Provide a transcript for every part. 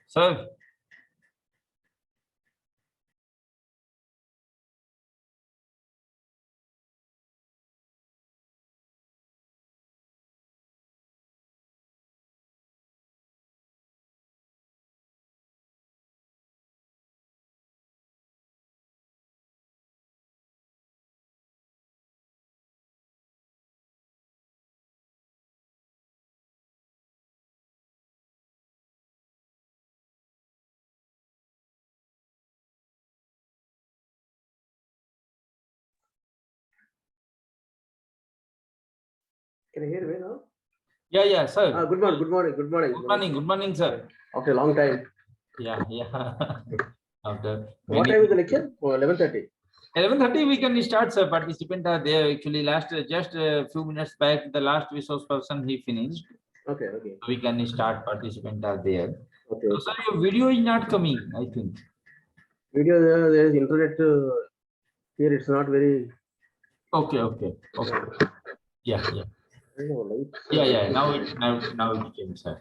Sir. Can you hear me now? Yeah, sir. Good morning, good morning, good morning. Good morning, sir. After a long time. Yeah. After what time is the lecture? 11:30. 11:30 we can start, sir. Participants are there. Actually, just a few minutes back, the last resource person he finished. Okay. So we can start. Participants are there. Okay. So, sir, your video is not coming, I think. Video, there is internet here. It's not very. Okay. Yeah. Now it came, sir.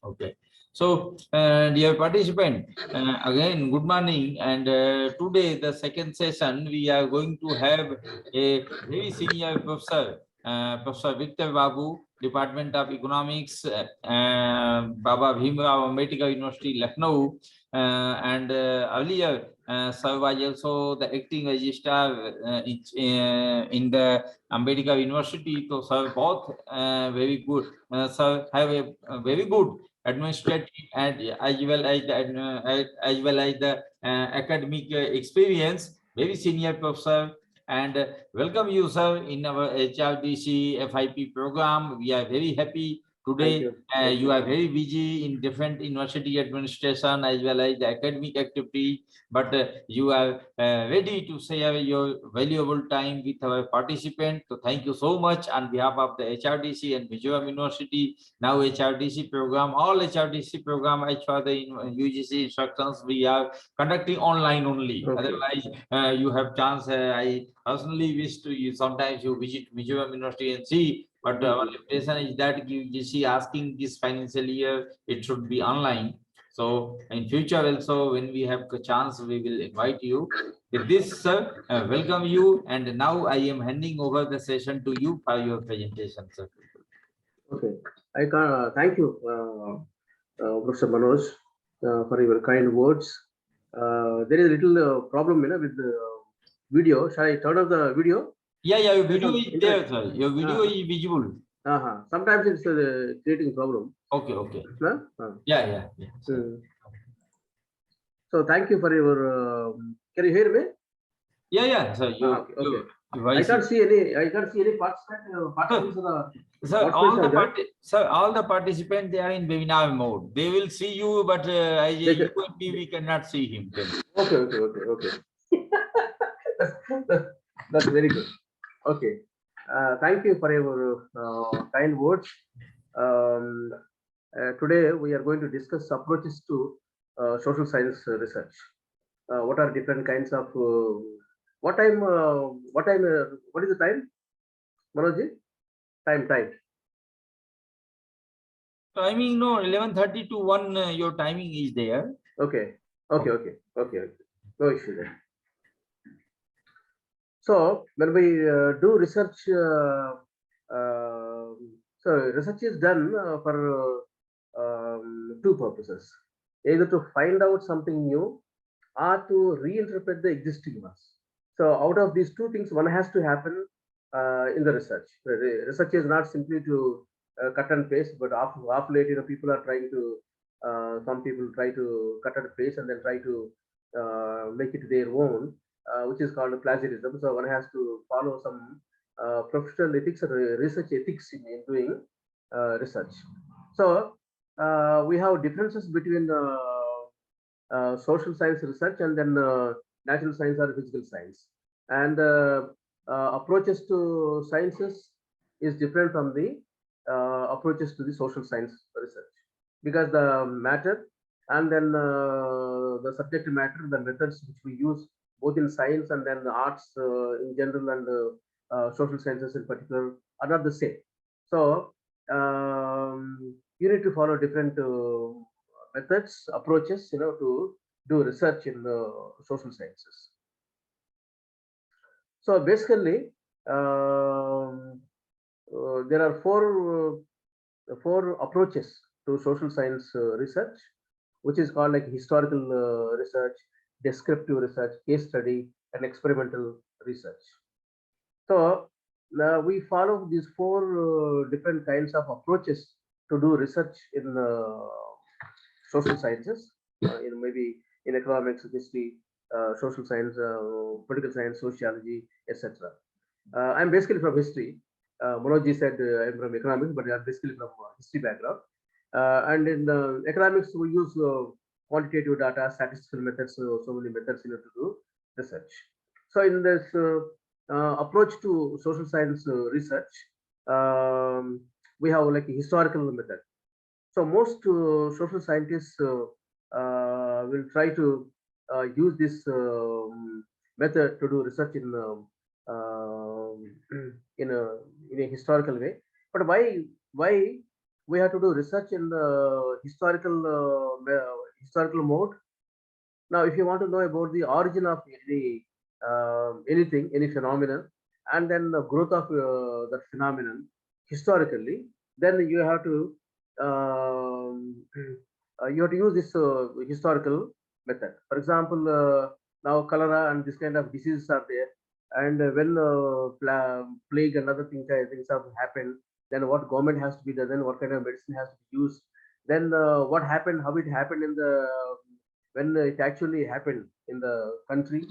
Okay. So, dear participant, again, good morning. And today, the second session, we are going to have a very senior professor, Professor Victor Babu, Department of Economics, Baba Bhimrao Medical University, Lucknow. And earlier, sir was also the acting registrar in the Medical University. So, sir, both very good. Sir have a very good administrative and as well as the academic experience. Very senior professor, and welcome you, sir, in our HRDC FIP program. We are very happy today. You are very busy in different university administration as well as the academic activity, but you are ready to share your valuable time with our participants. So thank you so much on behalf of the HRDC and Mizoram University. Now HRDC program, all HRDC program as per the UGC instructions, we are conducting online only. Otherwise, you have chance. I personally wish to you sometimes you visit Mizoram University and see. But our limitation is that UGC asking this financial year it should be online. So in future also, when we have a chance, we will invite you. With this, sir, welcome you. And now I am handing over the session to you for your presentation, sir. Okay. I can thank you, Professor Manoj, for your kind words. There is a little problem, with the video. Shall I turn off the video? Yeah, your video is there, sir. Your video is visible. Sometimes it's creating problem. Okay. Yeah. So thank you for your. Can you hear me? Yeah, sir. Okay. I can't see any participants. Sir, all the participants, they are in webinar mode. They will see you, but we cannot see him. Okay. That's very good. Okay. Thank you for your kind words. Today we are going to discuss approaches to social science research. What are different kinds of what is the time, Manoj? Time. Timing, no, 11:30 to 1, your timing is there. Okay. No issue there. So when we do research, so research is done for two purposes: either to find out something new or to reinterpret the existing ones. So out of these two things, one has to happen in the research. Research is not simply to cut and paste, but of late, people are trying to. Some people try to cut and paste and then try to make it their own, which is called plagiarism. So one has to follow some professional ethics or research ethics in doing research. So we have differences between social science research and then natural science or physical science, and approaches to sciences is different from the approaches to the social science research, because the matter and then the subject matter, the methods which we use both in science and then the arts in general and social sciences in particular are not the same. So you need to follow different methods, approaches, to do research in social sciences. So basically, there are four approaches to social science research, which is called like historical research, descriptive research, case study, and experimental research. So we follow these four different kinds of approaches to do research in social sciences, maybe in economics, history, social science, political science, sociology, etc. I'm basically from history. Manoj said I'm from economics, but I'm basically from history background. And in economics, we use quantitative data, statistical methods, so many methods to do research. So in this approach to social science research, um, we have like a historical method. So most social scientists will try to use this method to do research in in a in a historical way. But why we have to do research in the historical mode? Now, if you want to know about the origin of anything, any phenomenon, and then the growth of that phenomenon historically, then you have to use this historical method. For example, now cholera and this kind of diseases are there, and when plague and other things have happened, then what government has to be done, then what kind of medicine has to be used, then what happened, how it happened in the when it actually happened in the country,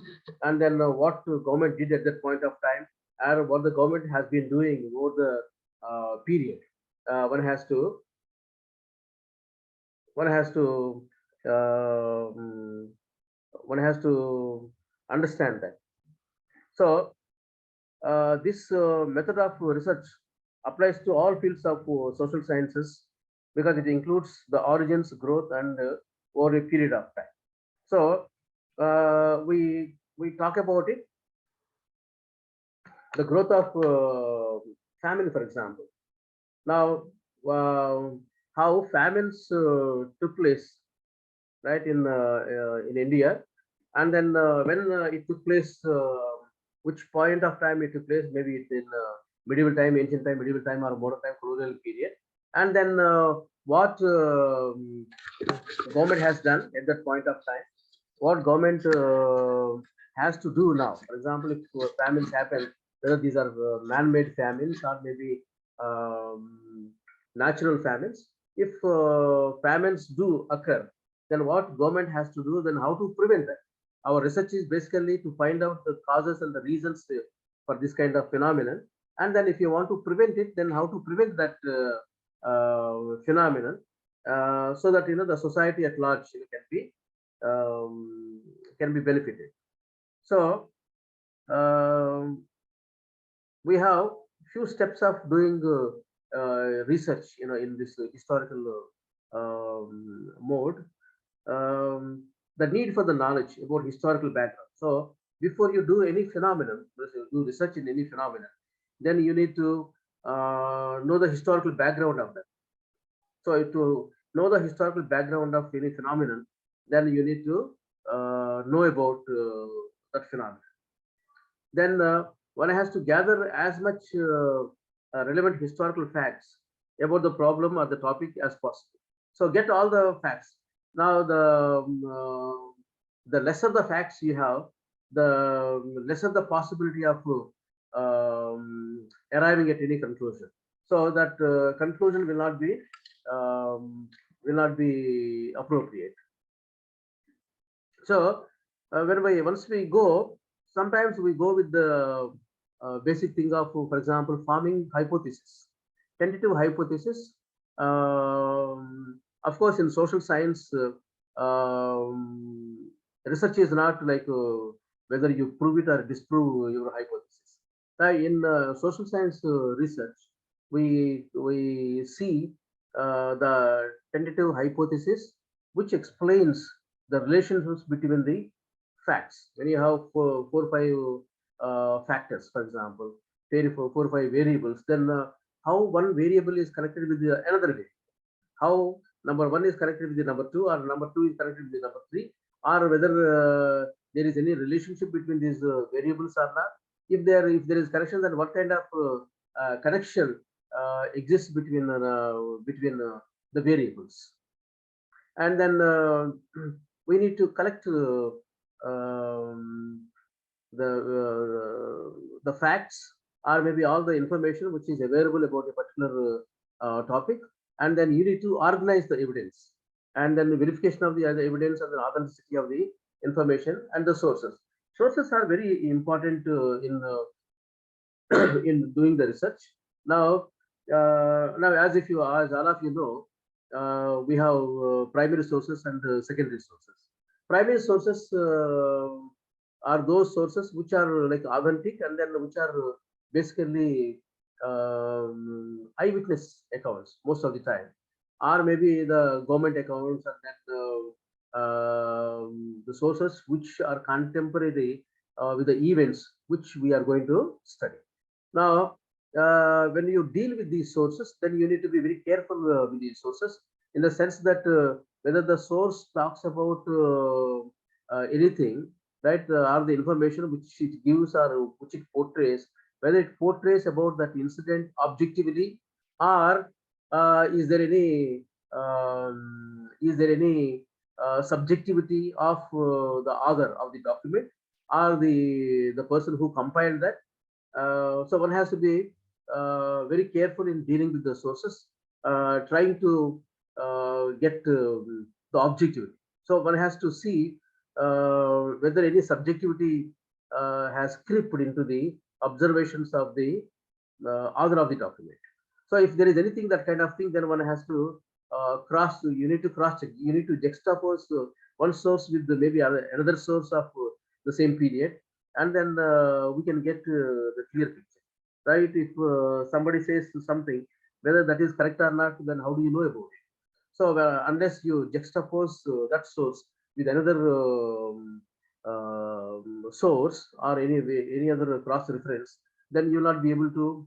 and then what the government did at that point of time, and what the government has been doing over the period. Uh, one has to one has to um, one has to understand that. So this method of research applies to all fields of social sciences because it includes the origins, growth, and over a period of time. So we talk about it, the growth of famine, for example. Now, uh, how famines took place, right, in India, and then when it took place, which point of time it took place, maybe it's in medieval time, ancient time, medieval time, or modern time, colonial period, and then what government has done at that point of time, what government has to do now. For example, if famines happen, whether these are man-made famines or maybe natural famines, if famines do occur, then what government has to do, then how to prevent that. Our research is basically to find out the causes and the reasons for this kind of phenomenon. And then if you want to prevent it, then how to prevent that phenomenon, so that the society at large can be benefited. So we have few steps of doing research, in this historical mode. The need for the knowledge about historical background. So before you do any phenomenon, you do research in any phenomenon, then you need to know the historical background of that. So to know the historical background of any phenomenon, then you need to know about that phenomenon. Then one has to gather as much relevant historical facts about the problem or the topic as possible. So get all the facts. Now the lesser the facts you have, the lesser the possibility of arriving at any conclusion. So that conclusion um, will not be appropriate. So once we go, sometimes we go with the basic thing of, for example, farming hypothesis, tentative hypothesis. Of course, in social science, research is not like whether you prove it or disprove your hypothesis. In social science research, we see the tentative hypothesis, which explains the relationships between the facts. When you have four or five factors, for example, four or five variables, then how one variable is connected with another variable, how number 1 is connected with the number 2, or number 2 is connected with the number 3, or whether there is any relationship between these variables or not. If there is connection, then what kind of connection exists between the variables. And then we need to collect the facts, or maybe all the information which is available about a particular topic, and then you need to organize the evidence, and then the verification of the other evidence and the authenticity of the information and the sources. Sources are very important in doing the research. Now, as all of you know, we have primary sources and secondary sources. Primary sources are those sources which are like authentic, and then which are basically eyewitness accounts most of the time, or maybe the government accounts, and then the sources which are contemporary with the events which we are going to study. Now, when you deal with these sources, then you need to be very careful with these sources, in the sense that whether the source talks about anything, right, or the information which it gives or which it portrays, whether it portrays about that incident objectively, or is there any subjectivity of the author of the document, or the person who compiled that. So one has to be very careful in dealing with the sources, trying to get the objectivity. So one has to see whether any subjectivity has crept into the observations of the author of the document. So if there is anything that kind of thing, then one has to you need to cross check. You need to juxtapose one source with maybe another source of the same period, and then we can get the clear picture, right? If somebody says something, whether that is correct or not, then how do you know about it? So unless you juxtapose that source with another source, or any other cross reference, then you will not be able to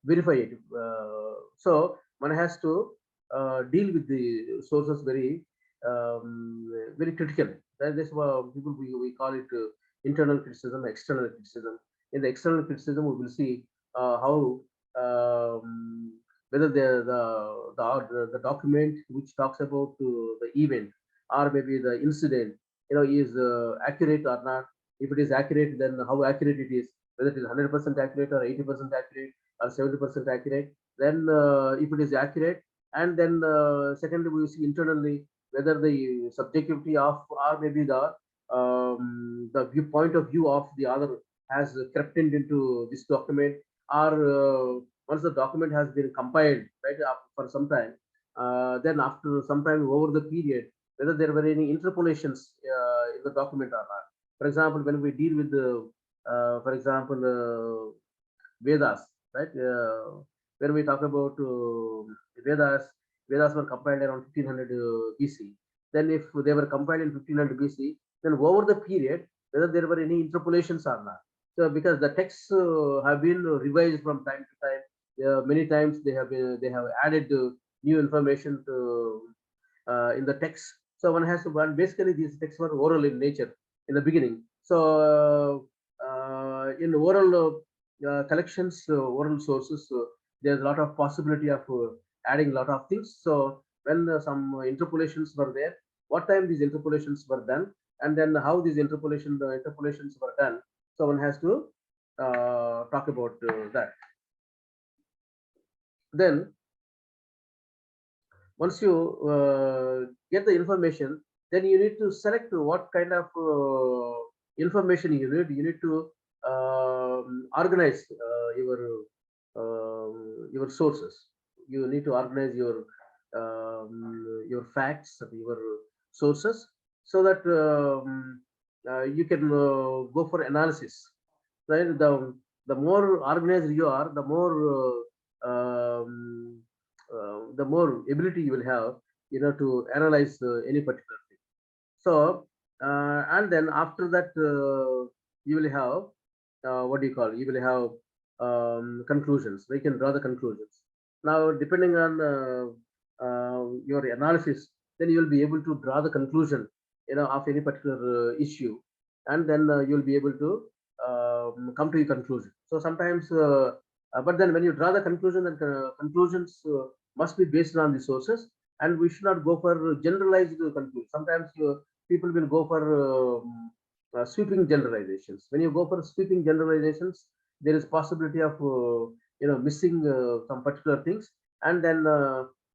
verify it. So one has to deal with the sources very critically. That's why we call it internal criticism, external criticism. In the external criticism, we will see how whether the document which talks about the event, or maybe the incident, is accurate or not. If it is accurate, then how accurate it is, whether it is 100% accurate, or 80% accurate, or 70% accurate. Then if it is accurate, and then secondly, we see internally whether the subjectivity of, or maybe the viewpoint of view of the other has crept into this document, or once the document has been compiled, right, for some time, then after some time over the period, whether there were any interpolations in the document or not. For example, when we deal with for example, Vedas, right? When we talk about Vedas, Vedas were compiled around 1500 BC. Then, if they were compiled in 1500 BC, then over the period, whether there were any interpolations or not. So, because the texts have been revised from time to time, many times they have added new information in the text. So one has to basically these texts were oral in nature in the beginning. So in oral collections, oral sources, there's a lot of possibility of adding a lot of things. So when some interpolations were there, what time these interpolations were done, and then how these interpolations were done. So one has to talk about that. Then once you get the information, then you need to select what kind of information you need. You need to organize your sources. You need to organize your facts, your sources, so that you can go for analysis. Right? The more organized you are, the more ability you will have, to analyze any particular thing. So and then after that, you will have what do you call, you will have conclusions. We can draw the conclusions. Now, depending on your analysis, then you will be able to draw the conclusion, of any particular issue, and then you will be able to come to a conclusion. So sometimes, but then when you draw the conclusion, and conclusions must be based on the sources, and we should not go for generalized conclusions. Sometimes people will go for sweeping generalizations. When you go for sweeping generalizations, there is possibility of missing some particular things, and then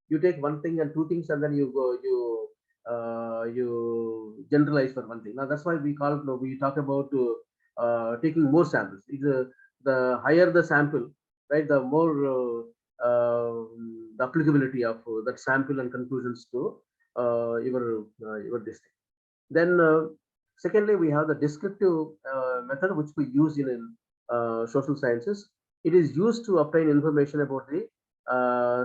you take one thing and two things, and then you generalize for one thing. Now that's why we talk about taking more samples. The higher the sample, right, the more the applicability of that sample and conclusions to your this thing. Then secondly, we have the descriptive method, which we use in social sciences. It is used to obtain information about the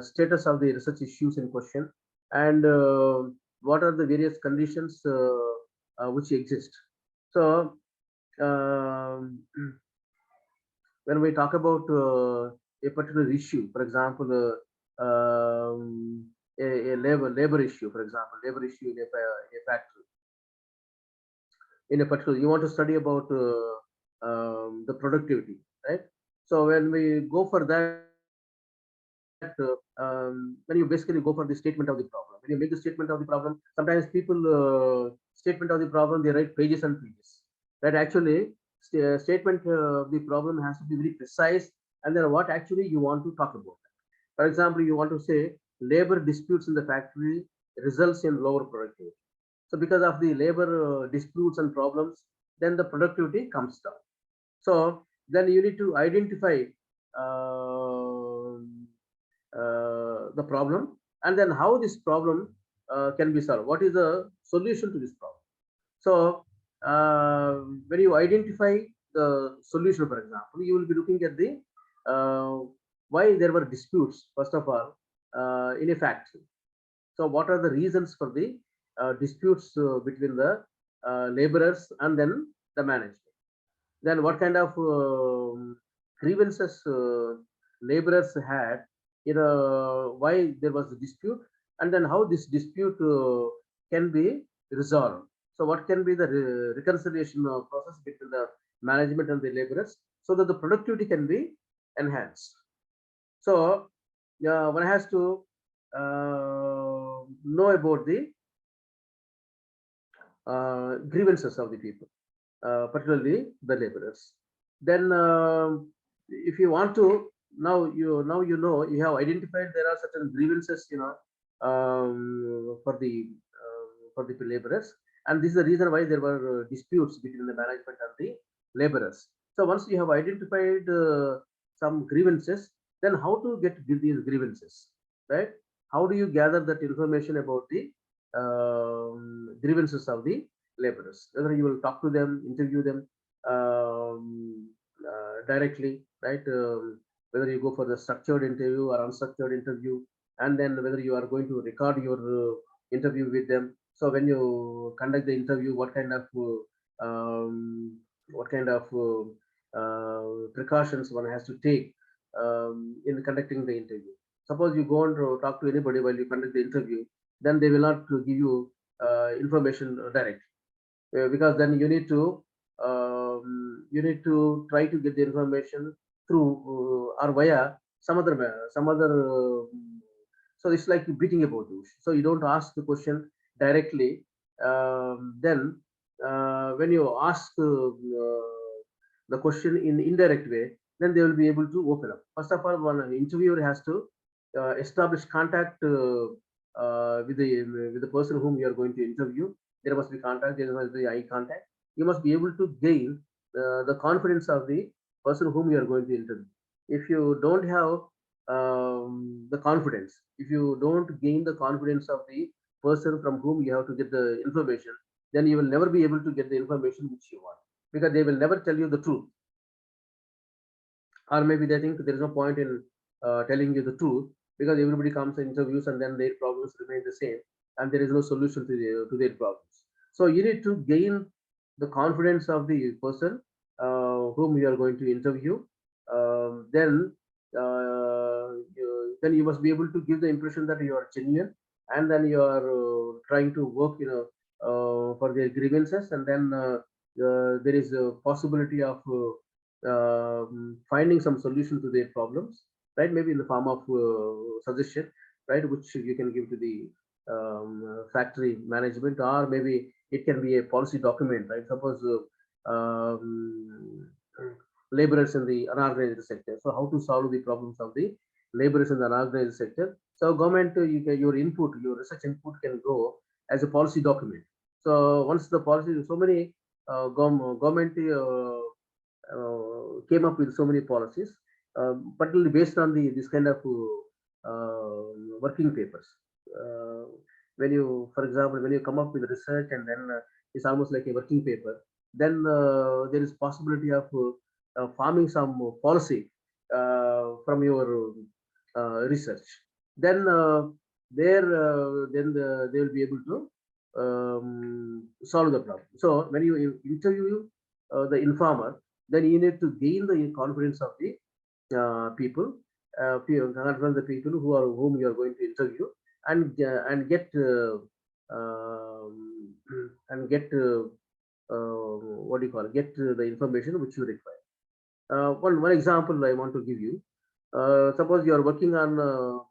status of the research issues in question, and what are the various conditions which exist. So when we talk about a particular issue, for example, a labor issue, for example, labor issue in a factory, in a particular, you want to study about the productivity, right? So when we go for that, when you basically go for the statement of the problem, when you make the statement of the problem, sometimes people statement of the problem, they write pages and pages. That actually statement of the problem has to be very precise, and then what actually you want to talk about. For example, you want to say labor disputes in the factory results in lower productivity. So because of the labor disputes and problems, then the productivity comes down. So then you need to identify the problem, and then how this problem can be solved. What is the solution to this problem? So when you identify the solution, for example, you will be looking at the why there were disputes, first of all, in a factory. So what are the reasons for the disputes between the laborers and then the management? Then what kind of grievances laborers had, why there was a dispute, and then how this dispute can be resolved. So what can be the reconciliation process between the management and the laborers, so that the productivity can be enhanced. So one has to know about the grievances of the people, particularly the laborers. Then, if you want to, you have identified there are certain grievances, for the laborers, and this is the reason why there were disputes between the management and the laborers. So once you have identified some grievances, then how to get these grievances, right? How do you gather that information about the grievances of the laborers? Whether you will talk to them, interview them directly, right? Whether you go for the structured interview or unstructured interview, and then whether you are going to record your interview with them. So when you conduct the interview, what kind of precautions one has to take in conducting the interview. Suppose you go and talk to anybody while you conduct the interview, then they will not give you information direct, because then you need to try to get the information through or via some other. So it's like beating about the bush. So you don't ask the question directly. Then when you ask the question in indirect way, then they will be able to open up. First of all, one interviewer has to establish contact with the person whom you are going to interview. There must be contact. There must be eye contact. You must be able to gain the confidence of the person whom you are going to interview. If you don't have the confidence, if you don't gain the confidence of the person from whom you have to get the information, then you will never be able to get the information which you want, because they will never tell you the truth. Or maybe they think there is no point in telling you the truth, because everybody comes and interviews and then their problems remain the same, and there is no solution to their problems. So you need to gain the confidence of the person whom you are going to interview. Then then you must be able to give the impression that you are genuine, and then you are trying to work, for their grievances, and then there is a possibility of finding some solution to their problems, right? Maybe in the form of suggestion, right, which you can give to the factory management, or maybe it can be a policy document, right? Suppose laborers in the unorganized sector. So how to solve the problems of the laborers in the unorganized sector? So government, your input, your research input can go as a policy document. So once the policy, so many government came up with so many policies, particularly based on this kind of working papers. Uh, when you, for example, when you come up with research, and then it's almost like a working paper, then there is possibility of forming some policy from your research. Then they will be able to solve the problem. So when you interview the informer, then you need to gain the confidence of the people, confidence the people whom you are going to interview, and get and get what do you call it? Get the information which you require. One example I want to give you. Suppose you are working on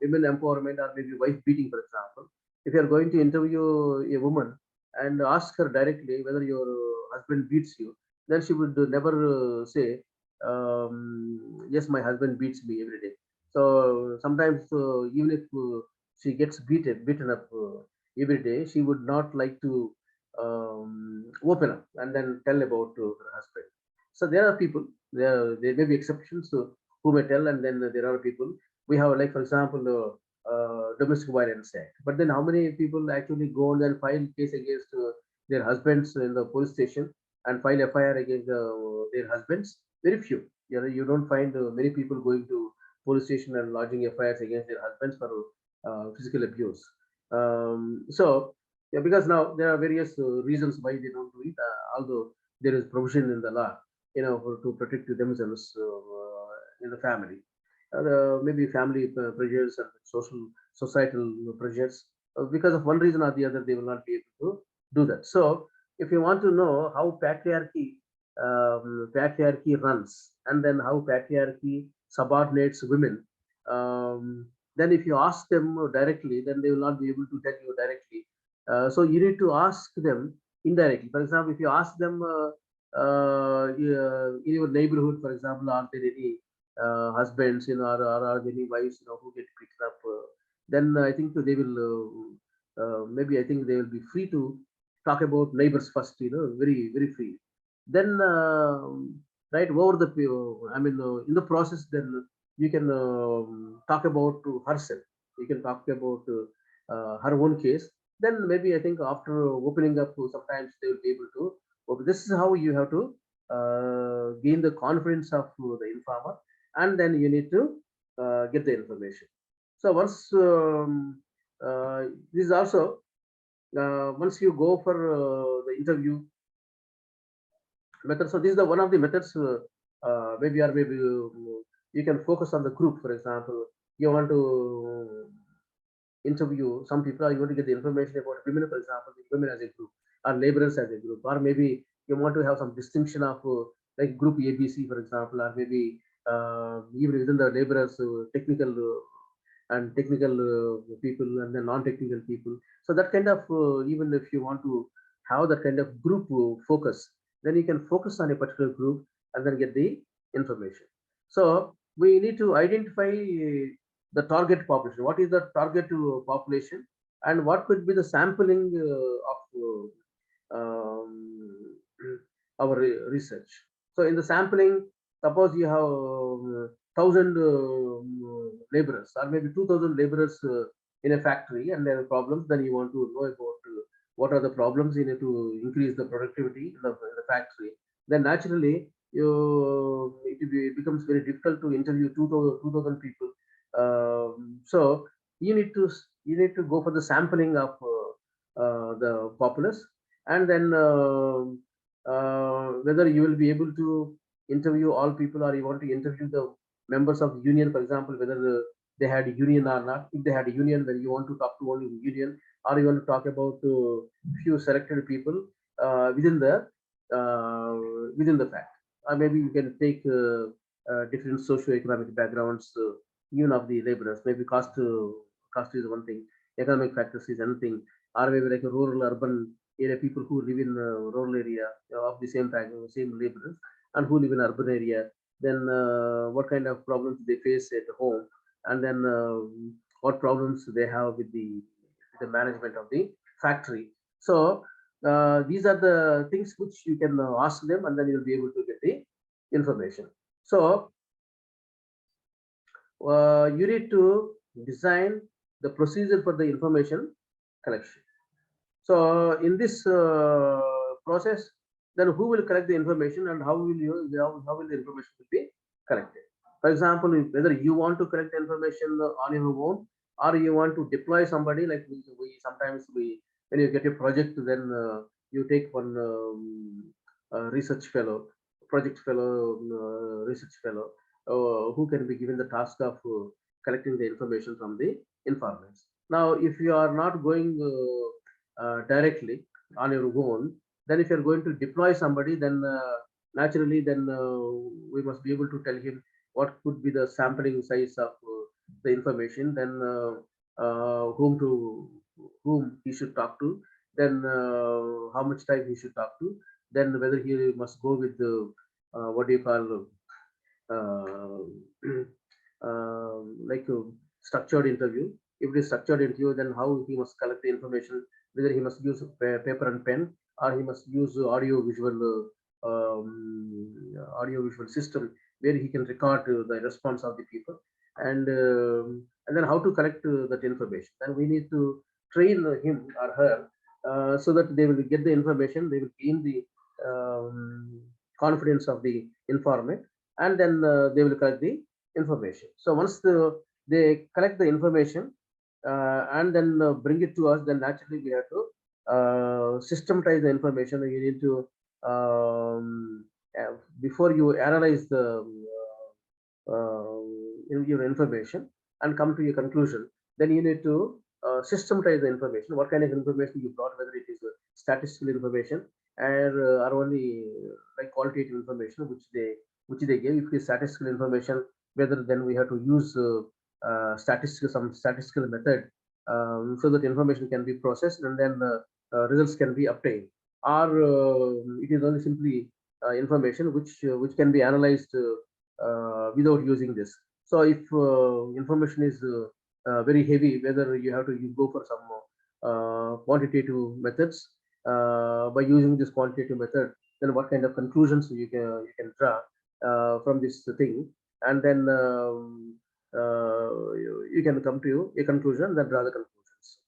women empowerment, or maybe wife beating, for example. If you are going to interview a woman and ask her directly whether your husband beats you, then she would never say, yes, my husband beats me every day. So sometimes, even if she gets beaten up every day, she would not like to open up and then tell about her husband. So there are people, there may be exceptions who may tell, and then there are people. We have, like, for example, domestic violence act. But then how many people actually go and file case against their husbands in the police station and file FIR against their husbands? Very few. You don't find many people going to police station and lodging FIRs against their husbands for physical abuse. So yeah, because now there are various reasons why they don't do it, although there is provision in the law, to protect themselves in the family. Maybe family pressures and societal pressures. Because of one reason or the other, they will not be able to do that. So, if you want to know how patriarchy runs, and then how patriarchy subordinates women, then if you ask them directly, then they will not be able to tell you directly. So you need to ask them indirectly. For example, if you ask them in your neighborhood, for example, are there any husbands, or are there any wives, who get picked up? Then I think they will, maybe I think they will be free to talk about neighbors first, very, very free. Then, right over the, I mean, in the process, then you can talk about herself. You can talk about her own case. Then maybe I think after opening up, sometimes they will be able to. Okay, this is how you have to gain the confidence of the informer, and then you need to get the information. So once this is also once you go for the interview method. So this is the one of the methods. Maybe you can focus on the group. For example, you want to interview some people, or you want to get the information about women, for example, women as a group, or laborers as a group, or maybe you want to have some distinction of like group ABC, for example, or maybe even within the laborers, technical people, and then non-technical people. So that kind of, even if you want to have that kind of group focus, then you can focus on a particular group and then get the information. So we need to identify the target population. What is the target population, and what could be the sampling of our research? So in the sampling, suppose you have 1,000 laborers, or maybe 2,000 laborers in a factory, and there are problems. Then you want to know about what are the problems you need to increase the productivity in the factory. Then naturally, it becomes very difficult to interview 2,000 people. So you need to go for the sampling of the populace, and then whether you will be able to interview all people, or you want to interview the members of the union, for example, whether they had a union or not. If they had a union, then you want to talk to only the union, or you want to talk about few selected people within the fact. Or maybe you can take different socio-economic backgrounds, even of the laborers. Maybe cost is one thing, economic factors is anything, or maybe like a rural urban area, people who live in rural area of the same laborers, and who live in urban area. Then what kind of problems they face at home, and then what problems they have with the management of the factory. So these are the things which you can ask them, and then you'll be able to get the information. So you need to design the procedure for the information collection. So in this process, then who will collect the information, and how will how will the information will be collected? For example, whether you want to collect the information on your own, or you want to deploy somebody, like we sometimes when you get a project, then you take one research fellow, project fellow, research fellow, who can be given the task of collecting the information from the informants. Now, if you are not going directly on your own, then if you're going to deploy somebody, then naturally, then we must be able to tell him what could be the sampling size of the information, then whom he should talk to, then how much time he should talk to, then whether he must go with the what do you call like a structured interview. If it is structured interview, then how he must collect the information, whether he must use paper and pen, or he must use audio visual system where he can record the response of the people, and then how to collect that information. Then we need to train him or her so that they will get the information, they will gain the confidence of the informant, and then they will collect the information. So once they collect the information and then bring it to us, then naturally we have to systematize the information. You need to before you analyze the your information and come to your conclusion, then you need to systematize the information. What kind of information you brought, whether it is statistical information or only like qualitative information which they gave. If it is statistical information, whether then we have to use some statistical method so that information can be processed, and then results can be obtained, or it is only simply information which can be analyzed without using this. So if information is very heavy, whether you go for some quantitative methods, by using this quantitative method, then what kind of conclusions you can draw from this thing, and then you can come to a conclusion, then draw the conclusions.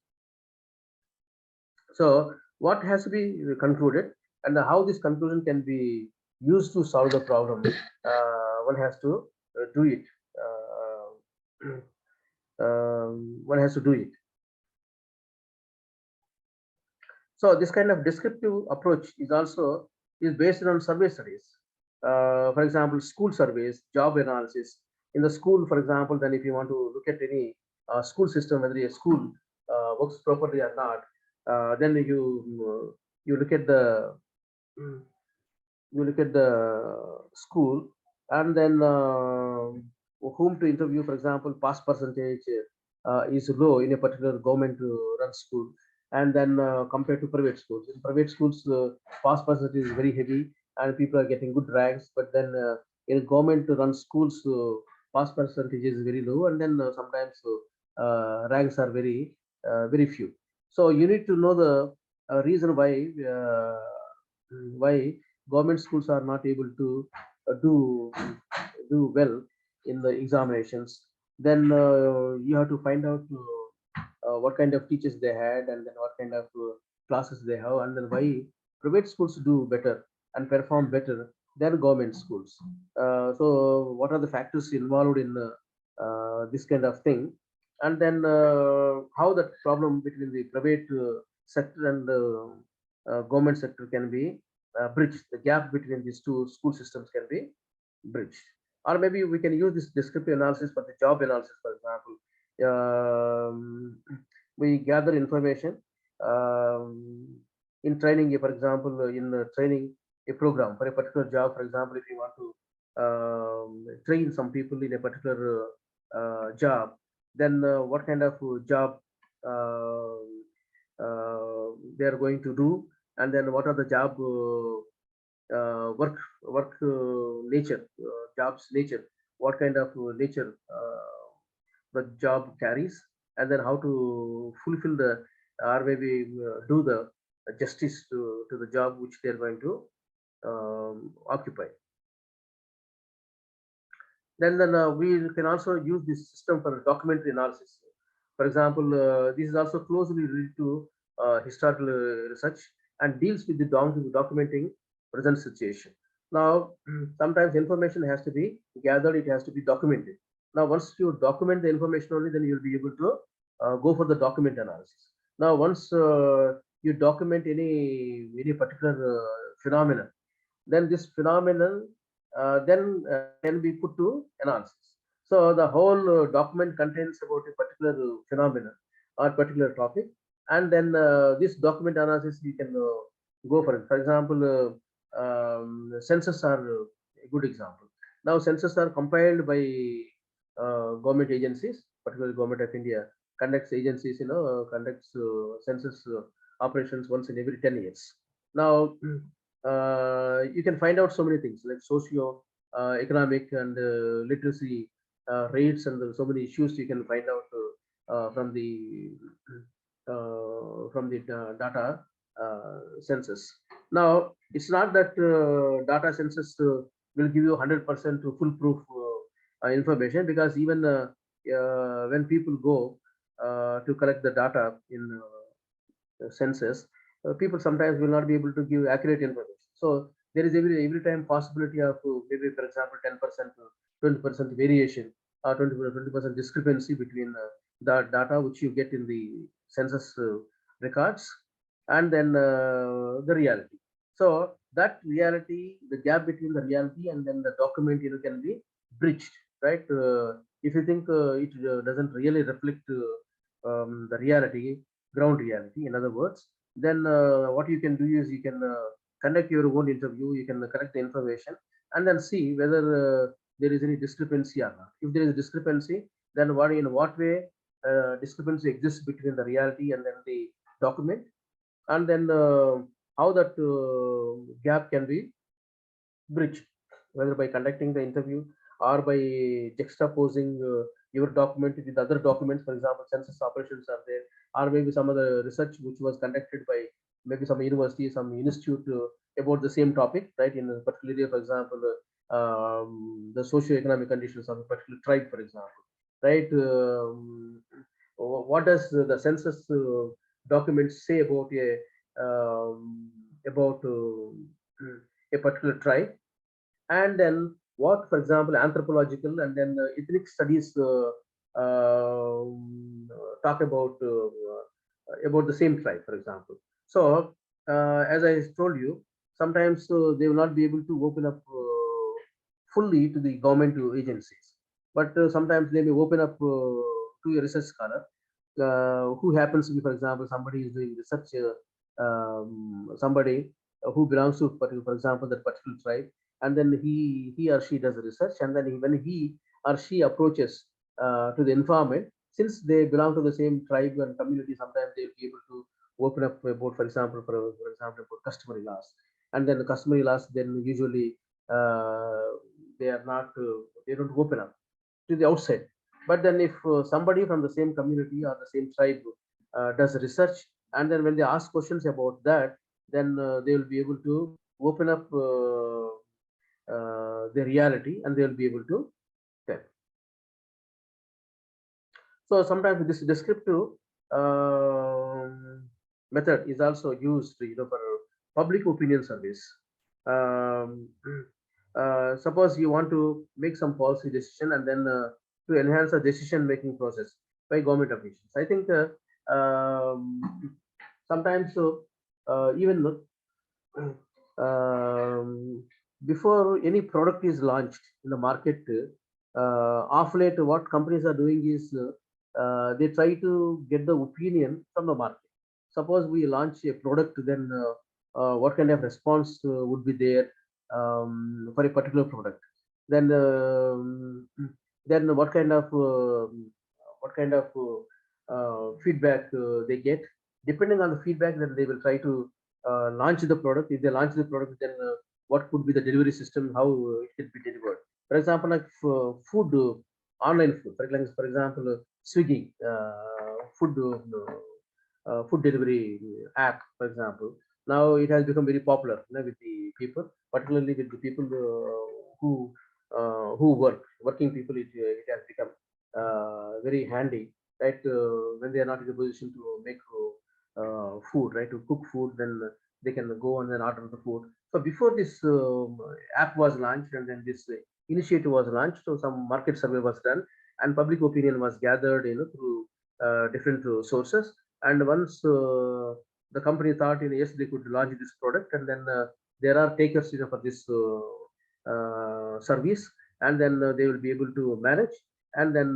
So what has to be concluded, and how this conclusion can be used to solve the problem, one has to do it. One has to do it. So this kind of descriptive approach is based on survey studies. For example, school surveys, job analysis. In the school, for example, then if you want to look at any school system, whether a school works properly or not, then you look at the school, and then whom to interview. For example, pass percentage is low in a particular government run school, and then compared to private schools. In private schools, pass percentage is very heavy and people are getting good ranks, but then in government run schools, pass percentage is very low, and then sometimes ranks are very few. So you need to know the reason why government schools are not able to do well in the examinations. Then you have to find out what kind of teachers they had, and then what kind of classes they have, and then why private schools do better and perform better than government schools. So what are the factors involved in this kind of thing, and then how that problem between the private sector and government sector can be bridged. The gap between these two school systems can be bridged. Or maybe we can use this descriptive analysis for the job analysis, for example. We gather information um, in training, for example, in training a program for a particular job. For example, if you want to train some people in a particular job, then what kind of job uh, they are going to do, and then what are the job work nature, jobs nature, what kind of nature the job carries, and then how to fulfill the, or maybe do the justice to the job which they are going to occupy. Then we can also use this system for documentary analysis. For example, this is also closely related to historical research and deals with the documenting present situation. Now, sometimes information has to be gathered, it has to be documented. Now, once you document the information only, then you'll be able to go for the document analysis. Now, once you document any particular phenomenon, then this phenomenon then can be put to analysis. So the whole document contains about a particular phenomenon or particular topic, and then this document analysis you can go for it. For example, census are a good example. Now census are compiled by government agencies, particularly Government of India conducts agencies, conducts census operations once in every 10 years. Now you can find out so many things like socio economic and literacy rates, and so many issues you can find out from the data census. Now it's not that data census will give you 100% foolproof information, because even when people go to collect the data in census, people sometimes will not be able to give accurate information. So there is every time possibility of maybe, for example, 10% to 20% variation or 20% discrepancy between the data which you get in the census records and then the reality. So that reality, the gap between the reality and then the document, can be bridged, right? If you think it doesn't really reflect the reality, ground reality, in other words, then what you can do is you can conduct your own interview, you can collect the information and then see whether there is any discrepancy or not. If there is a discrepancy, then in what way discrepancy exists between the reality and then the document, and then how that gap can be bridged, whether by conducting the interview or by juxtaposing your document with other documents. For example, census operations are there, or maybe some other research which was conducted by maybe some university, some institute about the same topic, right? In a particular area, for example, the socio-economic conditions of a particular tribe, for example, right? What does the census documents say about a particular tribe? And then what, for example, anthropological and then ethnic studies talk about the same tribe, for example. So as I told you, sometimes they will not be able to open up fully to the government agencies, but sometimes they may open up to a research scholar who happens to be, for example, somebody is doing research, somebody who belongs to particular, for example, that particular tribe, and then he or she does research, and then when he or she approaches to the informant, since they belong to the same tribe and community, sometimes they'll be able to open up about, for example, about customary laws, and then the customary laws then usually they are not they don't open up to the outside. But then if somebody from the same community or the same tribe does research, and then when they ask questions about that, then they will be able to open up the reality, and they will be able to tell. So sometimes this descriptive method is also used, for public opinion surveys. Um, Suppose you want to make some policy decision, and then to enhance the decision making process by government officials. I think sometimes even um, before any product is launched in the market, of late, what companies are doing is they try to get the opinion from the market. Suppose we launch a product, then what kind of response would be there for a particular product? Then, then what kind of feedback they get? Depending on the feedback, then they will try to launch the product. If they launch the product, then what could be the delivery system, how it can be delivered. For example, like food, online food, for example, Swiggy, food delivery app, for example. Now it has become very popular, you know, with the people, particularly with the people who working people. It has become very handy, right? When they are not in a position to make food, right, to cook food, then they can go and then order the food. So before this app was launched, and then this initiative was launched, so some market survey was done, and public opinion was gathered, you know, through different sources. And once the company thought, you know, yes, they could launch this product, and then there are takers, you know, for this service, and then they will be able to manage, and then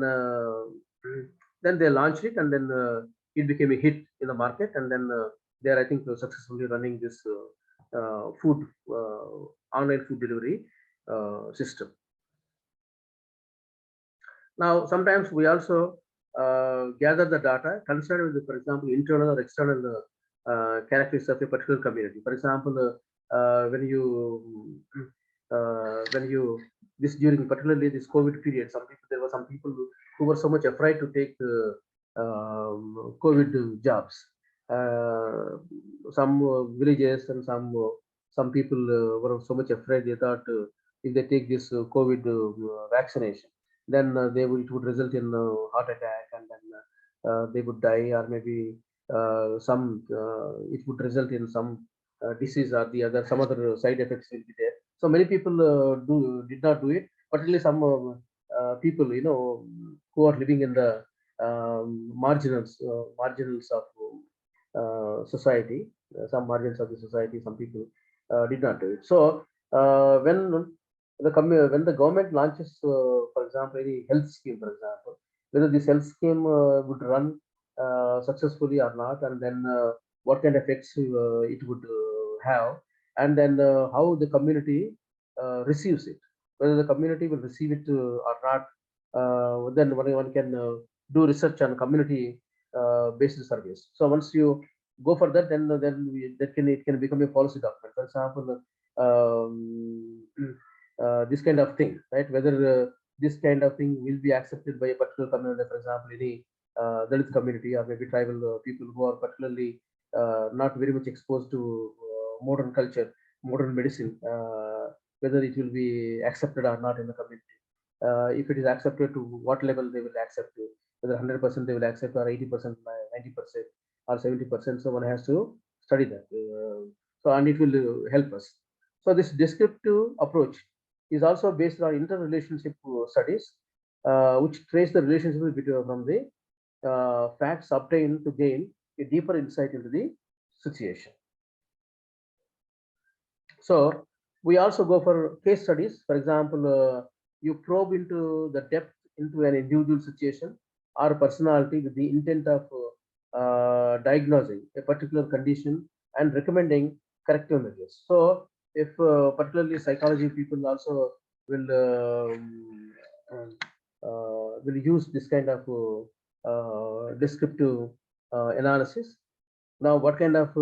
they launched it, and then it became a hit in the market, and then they are, I think, successfully running this food online food delivery system. Now, sometimes we also gather the data concerned with, for example, internal or external characteristics of a particular community. For example, when you this during particularly this COVID period, there were some people who were so much afraid to take COVID jobs. Some villages and some people were so much afraid. They thought if they take this COVID vaccination, then it would result in heart attack, and then they would die, or maybe it would result in some disease or the other, some other side effects will be there. So many people did not do it, particularly some people, you know, who are living in the marginals of society, some margins of the society, some people did not do it. So when the government launches, for example, any health scheme, for example, whether this health scheme would run successfully or not, and then what kind of effects it would have, and then how the community receives it, whether the community will receive it or not, then one can do research on community based surveys. So once you go for that, then it can become a policy document. For example, this kind of thing, right? Whether this kind of thing will be accepted by a particular community, for example, any Dalit community, or maybe tribal people who are particularly not very much exposed to modern culture, modern medicine, whether it will be accepted or not in the community. If it is accepted, to what level they will accept it, whether 100% they will accept, or 80%, 90%, or 70%. So one has to study that. And it will help us. So this descriptive approach is also based on interrelationship studies, which trace the relationship between from the facts obtained to gain a deeper insight into the situation. So we also go for case studies. For example, you probe into the depth into an individual situation or personality with the intent of diagnosing a particular condition and recommending corrective measures. So if particularly psychology people also will use this kind of descriptive analysis. Now, what kind of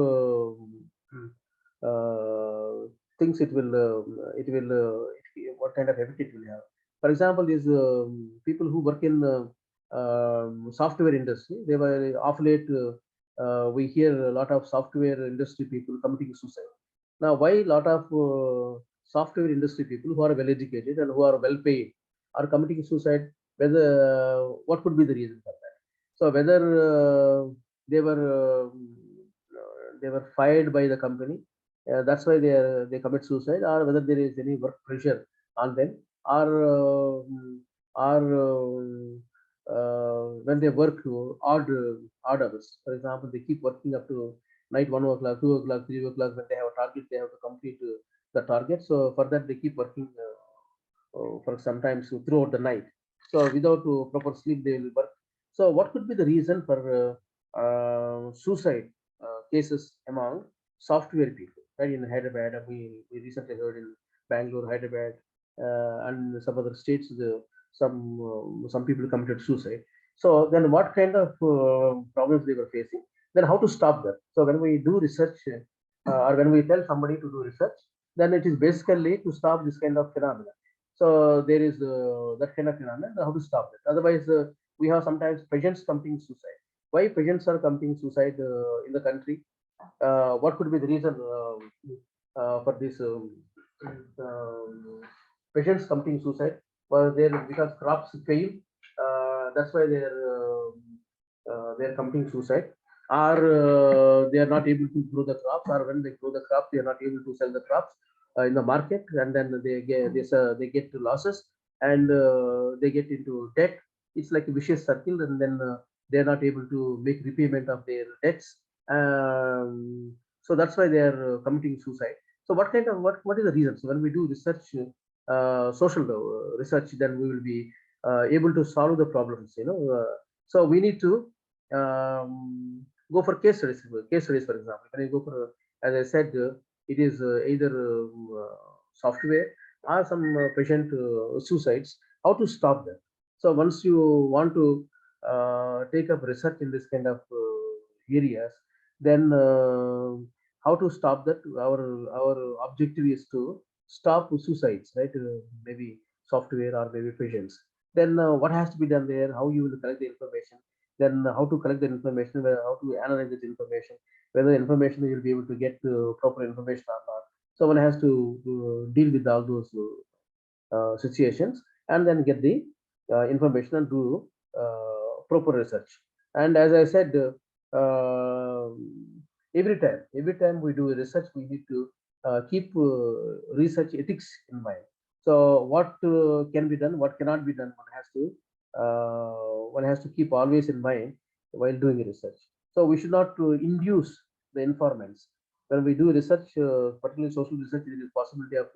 things what kind of effect it will have? For example, these people who work in software industry, they were of late. We hear a lot of software industry people committing suicide. Now, why a lot of software industry people who are well educated and who are well paid are committing suicide? Whether what could be the reason for that? So whether they were fired by the company, that's why they commit suicide, or whether there is any work pressure on them, or when they work odd hours. For example, they keep working up to night 1 o'clock, 2 o'clock, 3 o'clock. When they have a target, they have to complete the target. So for that, they keep working for sometimes throughout the night. So without proper sleep, they will work. So what could be the reason for suicide cases among software people? Right, in Hyderabad, we recently heard in Bangalore, Hyderabad, and some other states, some people committed suicide. So then, what kind of problems they were facing? Then how to stop that? So when we do research, or when we tell somebody to do research, then it is basically to stop this kind of phenomena. So there is that kind of phenomenon. How to stop it? Otherwise, we have sometimes patients committing suicide. Why patients are committing suicide in the country? What could be the reason for this patients committing suicide? Well, there because crops fail. That's why they're committing suicide. Or they are not able to grow the crops, or when they grow the crops, they are not able to sell the crops in the market, and then they get to losses, and they get into debt. It's like a vicious circle, and then they are not able to make repayment of their debts. So that's why they are committing suicide. So what is the reason? So when we do research, social research, then we will be able to solve the problems. So we need to go for case studies. Case studies, for example, when you go for, as I said, it is either software or some patient suicides. How to stop that? So once you want to take up research in this kind of areas, then how to stop that? Our objective is to stop suicides, right? Maybe software or maybe patients. Then what has to be done there? How you will collect the information? Then how to collect the information? How to analyze this information? Whether the information you will be able to get proper information or not. So one has to deal with all those situations, and then get the information and do proper research. And as I said, every time we do research, we need to keep research ethics in mind. So what can be done, what cannot be done, one has to keep always in mind while doing research. So we should not induce the informants. When we do research, particularly social research, there is possibility of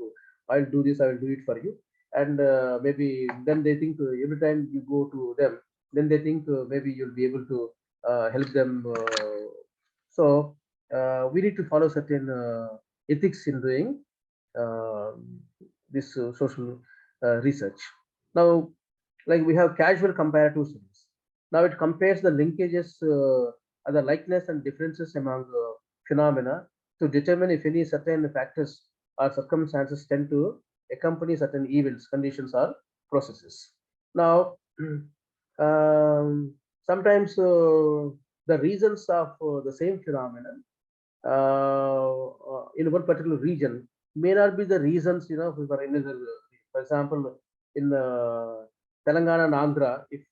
I'll do this, I will do it for you, and maybe then they think every time you go to them, then they think maybe you'll be able to help them. So we need to follow certain ethics in doing uh, this social research. Now, like we have casual comparative studies. Now it compares the linkages, the likeness and differences among phenomena to determine if any certain factors or circumstances tend to accompany certain events, conditions, or processes. Now, sometimes the reasons of the same phenomenon in one particular region may not be the reasons, for another. For example, in Telangana and Andhra, if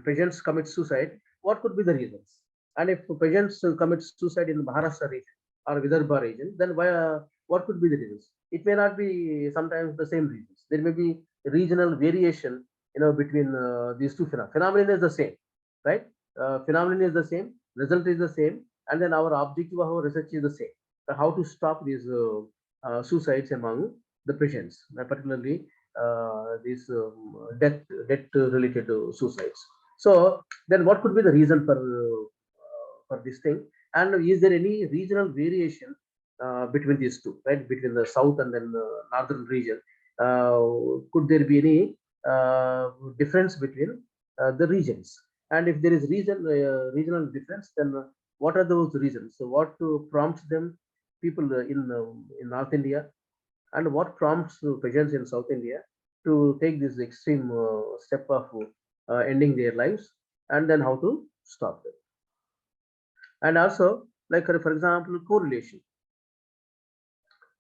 patients commit suicide, what could be the reasons? And if patients commit suicide in Maharashtra region or Vidarbha region, then what could be the reasons? It may not be sometimes the same reasons. There may be regional variation, between these two phenomena. Phenomenon is the same, right? Phenomenon is the same, result is the same, and then our objective of our research is the same. How to stop these suicides among the patients, particularly these death related suicides. So then, what could be the reason for this thing? And is there any regional variation between these two, right? Between the south and then the northern region, uh, could there be any difference between the regions? And if there is regional difference, then what are those reasons? So what prompts them, people in North India, and what prompts patients in South India to take this extreme step of ending their lives, and then how to stop them? And also, like for example, correlation.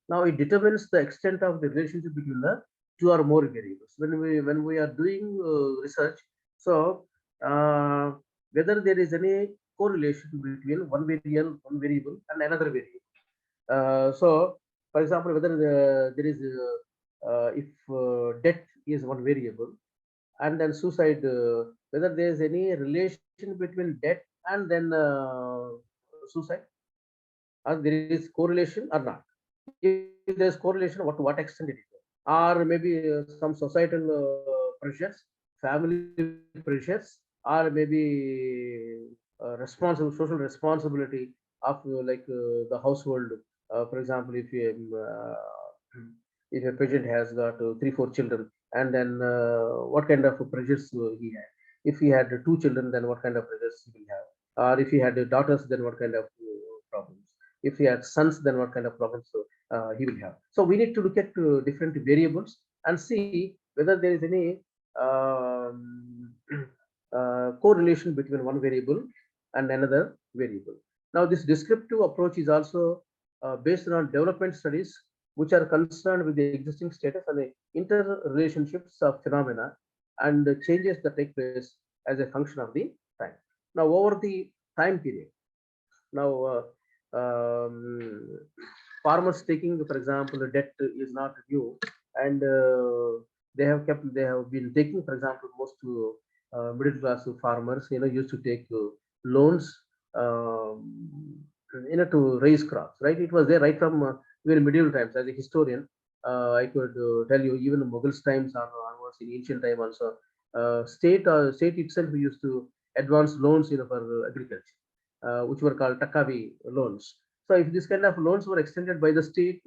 Now it determines the extent of the relationship between the two or more variables. When we are doing research, so whether there is any correlation between one variable and another variable. So, for example, whether there is if death is one variable, and then suicide, whether there is any relation between death and then suicide, or there is correlation or not. If there's correlation, what to what extent it is there, or maybe some societal pressures, family pressures, or maybe responsible social responsibility of the household. For example, if a patient has got three, four children, and then what kind of pressures he had. If he had two children, then what kind of pressures he will have. Or if he had daughters, then what kind of problems. If he had sons, then what kind of problems he will have. So we need to look at different variables and see whether there is any um, correlation between one variable and another variable. Now, this descriptive approach is also based on development studies which are concerned with the existing status and the interrelationships of phenomena and the changes that take place as a function of the time. Now, over the time period, now farmers taking, for example, the debt is not new, and they have been taking, for example, most middle class farmers, used to take loans, um, to raise crops, right? It was there right from even medieval times. As a historian, I could tell you, even the Mughals times onwards, in ancient time also, state itself used to advance loans, for agriculture, which were called Takavi loans. So if this kind of loans were extended by the state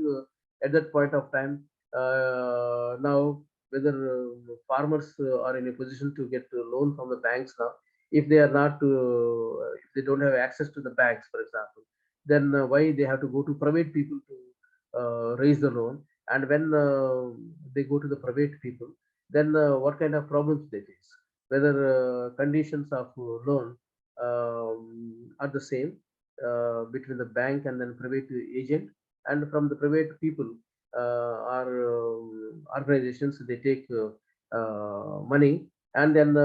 at that point of time, now whether farmers are in a position to get a loan from the banks now, if they are not, if they don't have access to the banks, for example, then why they have to go to private people to raise the loan? And when they go to the private people, then what kind of problems they face? Whether conditions of loan are the same between the bank and then private agent, and from the private people or organizations, they take money, and then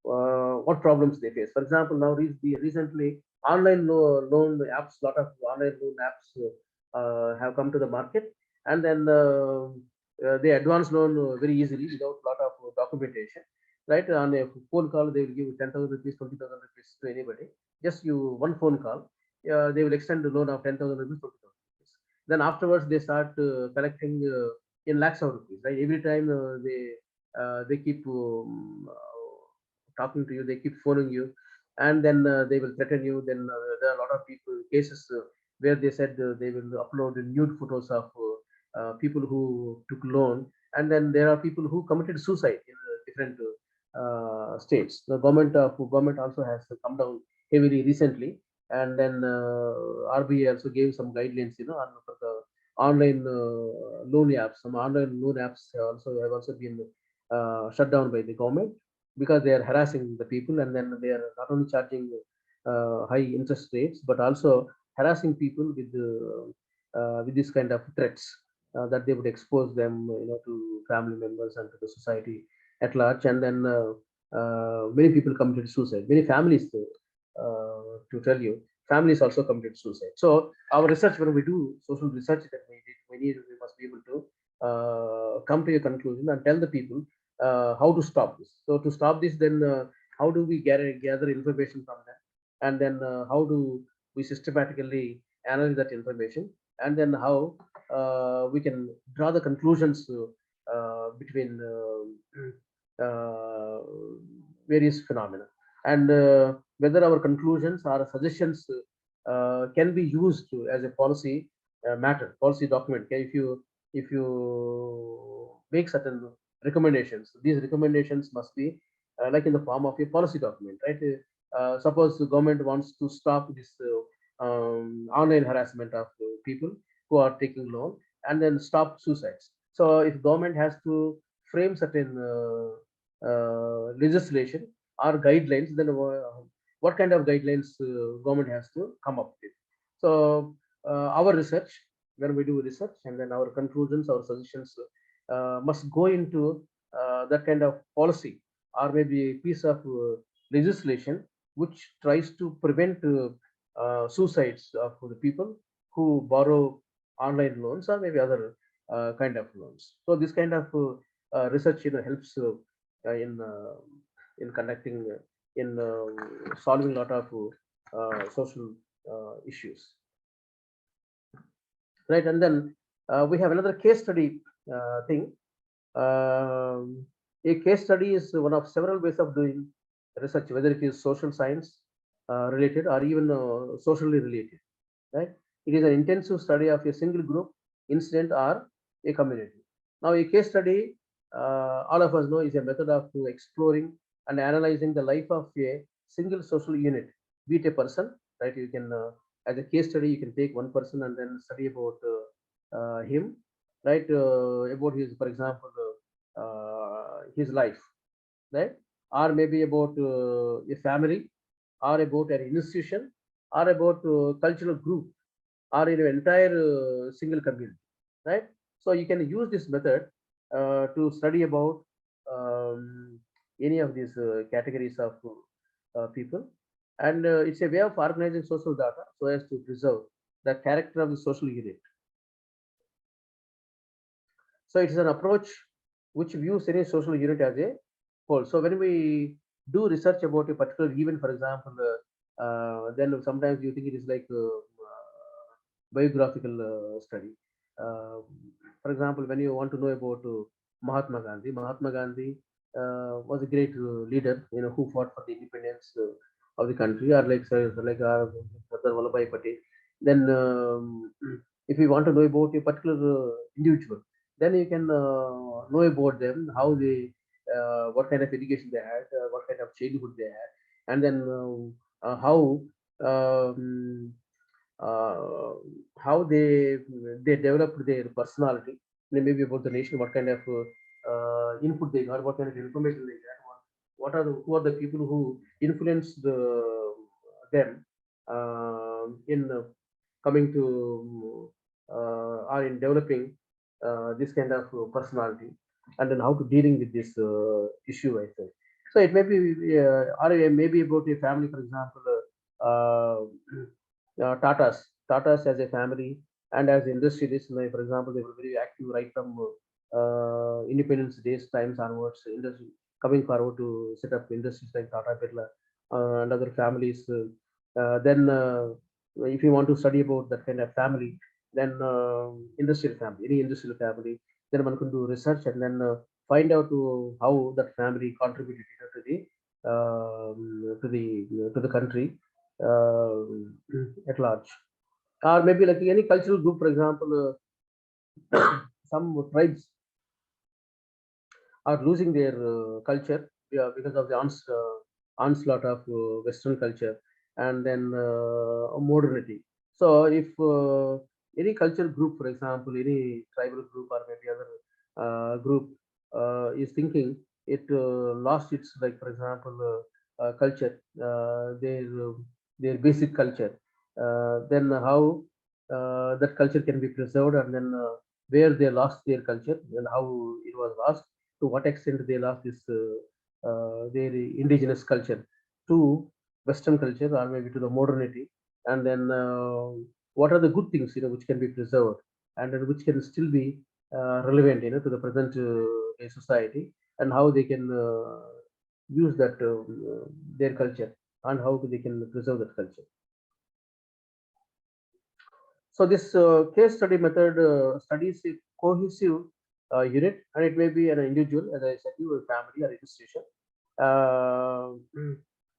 what problems they face. For example, now recently online loan apps, lot of online loan apps have come to the market, and then they advance loan very easily without lot of documentation. Right, on a phone call, they will give 10,000 rupees, 20,000 rupees to anybody. Just you one phone call, they will extend the loan of 10,000 rupees, 20,000 rupees. Then afterwards, they start collecting in lakhs of rupees. Right, every time they keep talking to you, they keep phoning you, and then they will threaten you. Then there are a lot of people cases where they said they will upload nude photos of people who took loan, and then there are people who committed suicide in different states. The government also has come down heavily recently, and then RBI also gave some guidelines, for the online loan apps. Some online loan apps have also been shut down by the government because they are harassing the people, and then they are not only charging high interest rates, but also harassing people with this kind of threats that they would expose them, to family members and to the society at large. And then many people committed suicide. Many families, to tell you, families also committed suicide. So our research, when we do social research that we must be able to come to a conclusion and tell the people how to stop this. So to stop this, then how do we gather information from them, and then how do we systematically analyze that information, and then how we can draw the conclusions between various phenomena, and whether our conclusions or suggestions can be used as a policy matter, policy document. Okay? If you make certain recommendations, these recommendations must be like in the form of a policy document, right? Suppose the government wants to stop this online harassment of people who are taking loan, and then stop suicides. So if government has to frame certain legislation or guidelines, then what kind of guidelines government has to come up with? So our research, when we do research, and then our conclusions, our suggestions must go into that kind of policy, or maybe a piece of legislation which tries to prevent suicides of the people who borrow online loans or maybe other kind of loans. So this kind of research, helps in conducting, in solving a lot of social issues. right? And then we have another case study thing. A case study is one of several ways of doing research, whether it is social science related or even socially related, right? It is an intensive study of a single group, incident, or a community. Now, a case study, all of us know, is a method of exploring and analyzing the life of a single social unit, be it a person, right? You can, as a case study, you can take one person and then study about him, right? About his, for example, his life, right? Or maybe about a family, or about an institution, or about cultural group, or in an entire single community, right? So you can use this method to study about any of these categories of people, and it's a way of organizing social data so as to preserve the character of the social unit. So it is an approach which views any social unit as a whole. So when we do research about a particular event, for example, then sometimes you think it is like biographical study. Uh, for example, when you want to know about Mahatma Gandhi was a great leader, who fought for the independence of the country, or like Sardar Vallabhbhai Patel. Then, if you want to know about a particular individual, then you can know about them, how they, what kind of education they had, what kind of childhood they had, and then how um, uh, how they developed their personality, then maybe about the nation, what kind of input they got, what kind of information they got, who are the people who influenced them in coming to or in developing this kind of personality, and then how to dealing with this issue, I think. So it may be, or maybe about a family, for example, Tatas as a family and as industrialists, like, for example, they were very active right from independence days times onwards, industry coming forward to set up industries like Tata Birla and other families. Then, if you want to study about that kind of family, then industrial family, any industrial family, then one can do research and then find out how that family contributed to the to the country at large, or maybe like any cultural group, for example, some tribes are losing their culture, yeah, because of the onslaught of Western culture and then modernity. So if any cultural group, for example, any tribal group or maybe other group is thinking it lost its, like, for example, culture, their basic culture, then how that culture can be preserved, and then where they lost their culture and how it was lost, to what extent they lost this their indigenous culture to Western culture or maybe to the modernity, and then what are the good things, which can be preserved and then which can still be relevant, to the present day society, and how they can use that their culture, and how they can preserve that culture. So this case study method studies a cohesive unit, and it may be an individual, as I said, you, a family or institution. Uh,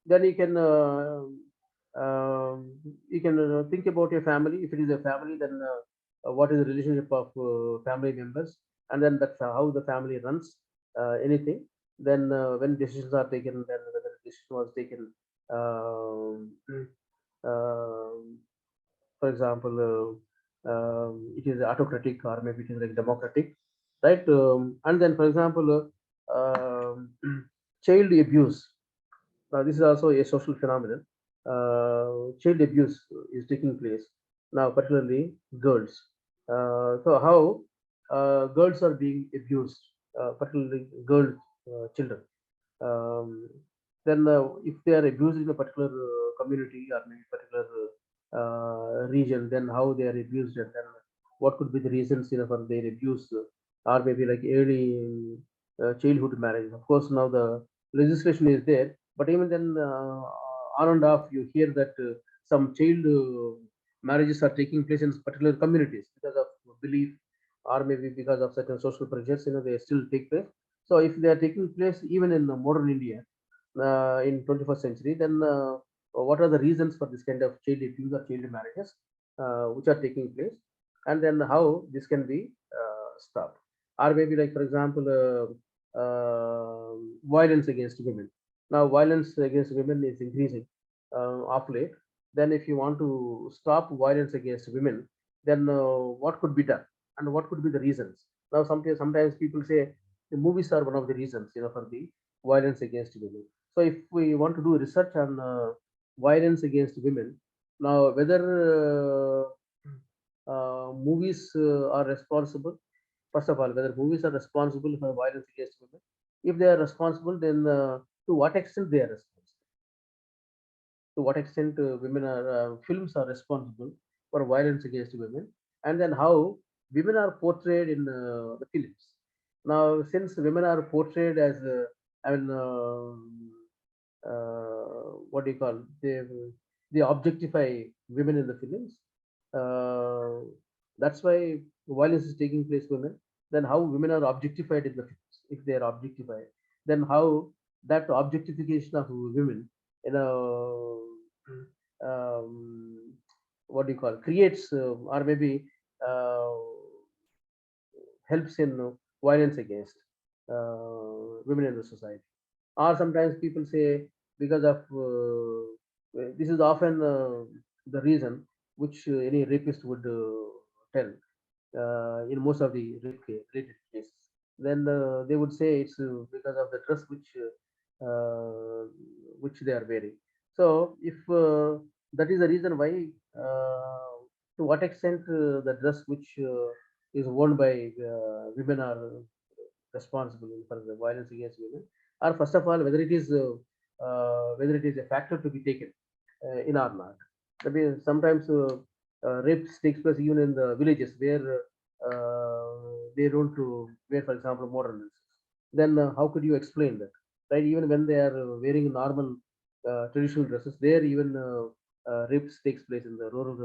then you can think about a family. If it is a family, then what is the relationship of family members, and then that's how the family runs anything. Then when decisions are taken, then whether decision was taken. Um, um, for example, it is autocratic or maybe it is like democratic, right? And then, for example, child abuse. Now, this is also a social phenomenon. Child abuse is taking place now, particularly girls. So, how girls are being abused, particularly girl children. Um, then, if they are abused in a particular community or maybe particular region, then how they are abused, and then what could be the reasons, for their abuse, or maybe like early childhood marriage. Of course, now the legislation is there, but even then, on and off, you hear that some child marriages are taking place in particular communities because of belief or maybe because of certain social pressures, they still take place. So if they are taking place even in modern India in 21st century, then what are the reasons for this kind of child abuse or child marriages which are taking place, and then how this can be stopped? Or maybe like, for example, violence against women. Now violence against women is increasing of late. Then if you want to stop violence against women, then what could be done and what could be the reasons? Now sometimes people say the movies are one of the reasons, for the violence against women. So if we want to do research on violence against women, now whether movies are responsible, first of all, whether movies are responsible for violence against women. If they are responsible, then to what extent they are responsible? To what extent women are films are responsible for violence against women, and then how women are portrayed in the films. Now since women are portrayed as I mean what do you call, they objectify women in the films. uh, that's why violence is taking place women. Then how women are objectified in the films? If they are objectified, then how that objectification of women, you know what do you call, creates or maybe uh, helps in violence against women in the society. Or sometimes people say because of this is often the reason which any rapist would tell in most of the related cases. Then they would say it's because of the dress which they are wearing. So if that is the reason why, to what extent the dress which is worn by women are responsible for the violence against women, or first of all whether it is a factor to be taken in or not. I mean, sometimes rapes takes place even in the villages where they don't wear, for example, modern dresses. Then how could you explain that, right? Even when they are wearing normal traditional dresses, there even rapes takes place in the rural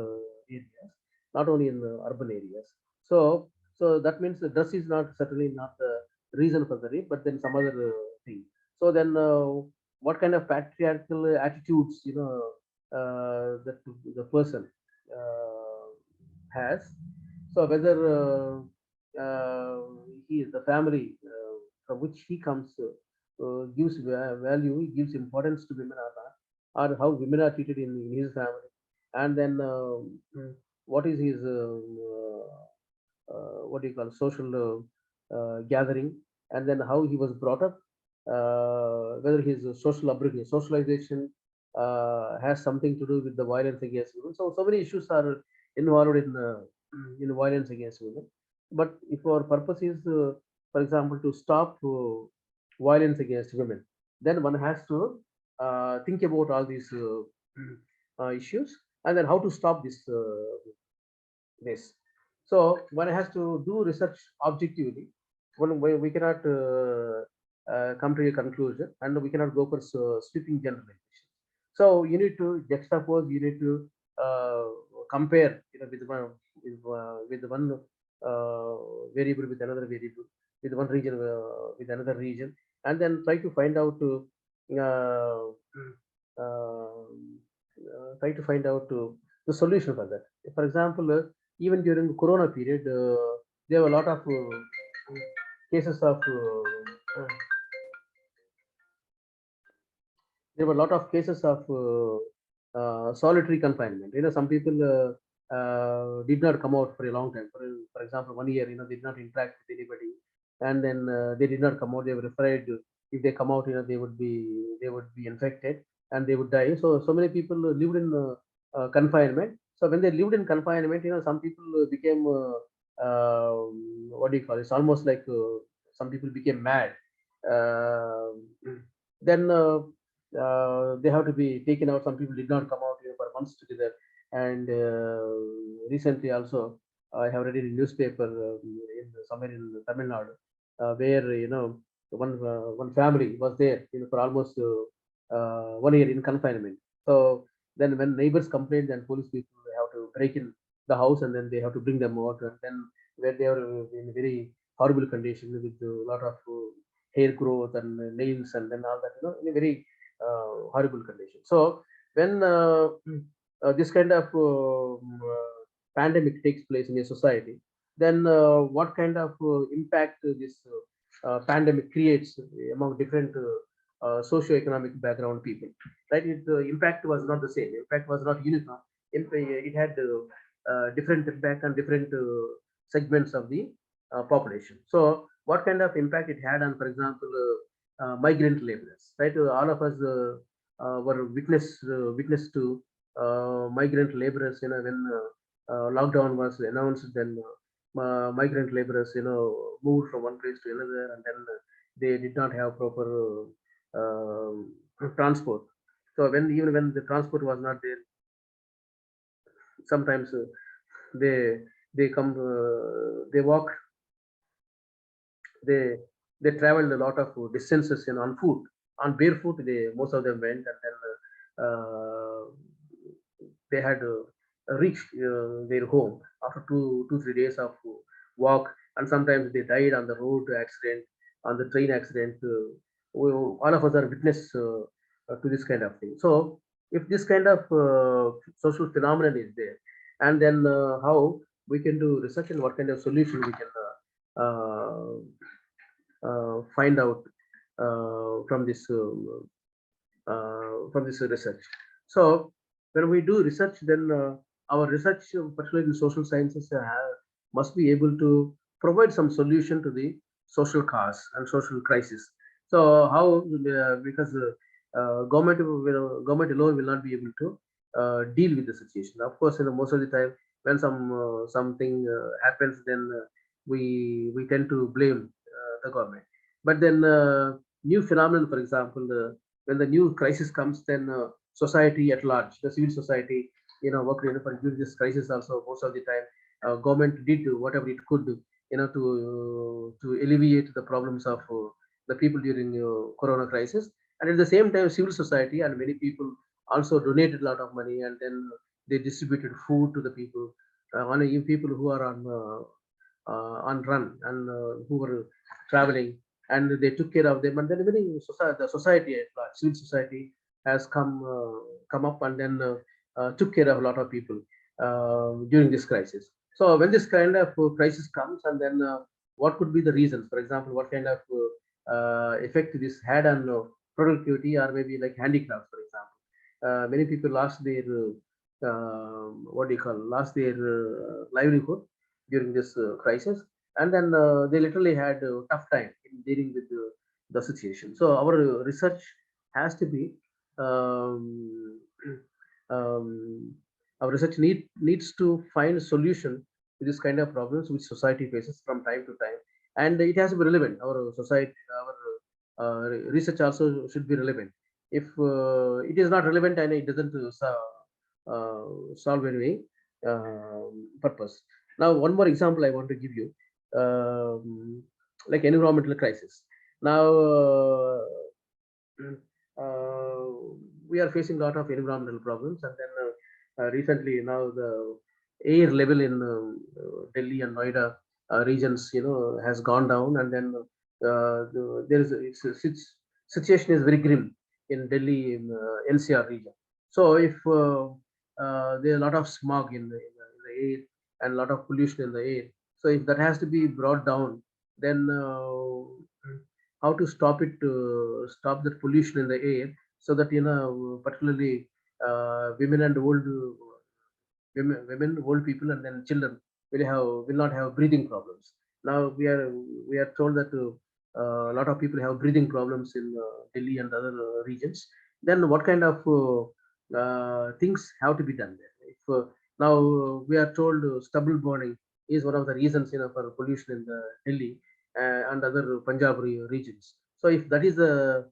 areas, not only in the urban areas. So, so that means the dress is not certainly not the reason for the rape, but then some other thing. So then, what kind of patriarchal attitudes, that the person has? So whether he is the family from which he comes gives value, gives importance to women or how women are treated in his family, and then what is his what do you call, social gathering, and then how he was brought up, whether his social upbringing, socialization has something to do with the violence against women. So many issues are involved in violence against women. But if our purpose is, for example, to stop violence against women, then one has to think about all these issues, and then how to stop this. So one has to do research objectively. We cannot come to a conclusion, and we cannot go for sweeping generalization. So you need to juxtapose. You need to uh, compare, with one variable with another variable, with one region with another region, and then try to find out the solution for that. For example, even during the Corona period, there were a lot of cases of there were a lot of cases of solitary confinement. Some people did not come out for a long time. For example, 1 year, did not interact with anybody, and then they did not come out. They were afraid if they come out, they would be infected and they would die. So many people lived in confinement. So when they lived in confinement, some people became what do you call it? It's almost like some people became mad. Uh, then they have to be taken out. Some people did not come out for months together. And recently also, I have read in newspaper somewhere in Tamil Nadu, where one family was there for almost 1 year in confinement. So Then when neighbors complain, then police people have to break in the house and then they have to bring them out. And then where they are in very horrible condition with a lot of hair growth and nails and then all that, in a very horrible condition. So when this kind of pandemic takes place in a society, then what kind of impact this pandemic creates among different socio-economic background people, right? The impact was not the same. Impact was not uniform. It had different impact on different segments of the population. So, what kind of impact it had on, for example, migrant laborers, right? All of us were witness to migrant laborers. When lockdown was announced, then migrant laborers, moved from one place to another, and then they did not have proper transport. So even when the transport was not there, sometimes they they come they walk, they they traveled a lot of distances on foot, on barefoot. They most of them went, and then they had reached their home after 2 3 days of walk, and sometimes they died on the road accident, on the train accident. All of us are witness to this kind of thing. So if this kind of social phenomenon is there, and then how we can do research and what kind of solution we can find out from this research. So when we do research, then our research, particularly in social sciences, must be able to provide some solution to the social cause and social crisis. So how, because government alone will not be able to deal with the situation. Of course, most of the time when something happens, then we tend to blame the government. But then new phenomenon, for example, when the new crisis comes, then society at large, the civil society, work for during this crisis also. Most of the time, government did whatever it could, to alleviate the problems of the people during Corona crisis. And at the same time, civil society and many people also donated a lot of money, and then they distributed food to the people, even people who are on run and who were traveling, and they took care of them. And then many the society at large, civil society has come up and then took care of a lot of people during this crisis. So when this kind of crisis comes, and then what could be the reasons? For example, what kind of effect this had on productivity, or maybe like handicrafts, for example. Many people lost their what do you call, lost their livelihood during this crisis, and then they literally had a tough time in dealing with the situation. So our research has to be um, um, our research needs to find a solution to this kind of problems which society faces from time to time, and it has to be relevant. Our society, our research also should be relevant. If it is not relevant and it doesn't solve any purpose. Now, one more example I want to give you, like environmental crisis. Now, uh, we are facing a lot of environmental problems, and then recently now the air level in Delhi and Noida regions, has gone down, and then there is situation is very grim in Delhi, in NCR region. So if there are a lot of smog in the air and a lot of pollution in the air, so if that has to be brought down, then how to stop it, to stop the pollution in the air, so that particularly women and old people, and then children will not have breathing problems. Now we are told that a lot of people have breathing problems in Delhi and other regions. Then what kind of things have to be done there? If now we are told stubble burning is one of the reasons for pollution in the Delhi and other Punjab regions. So if that is the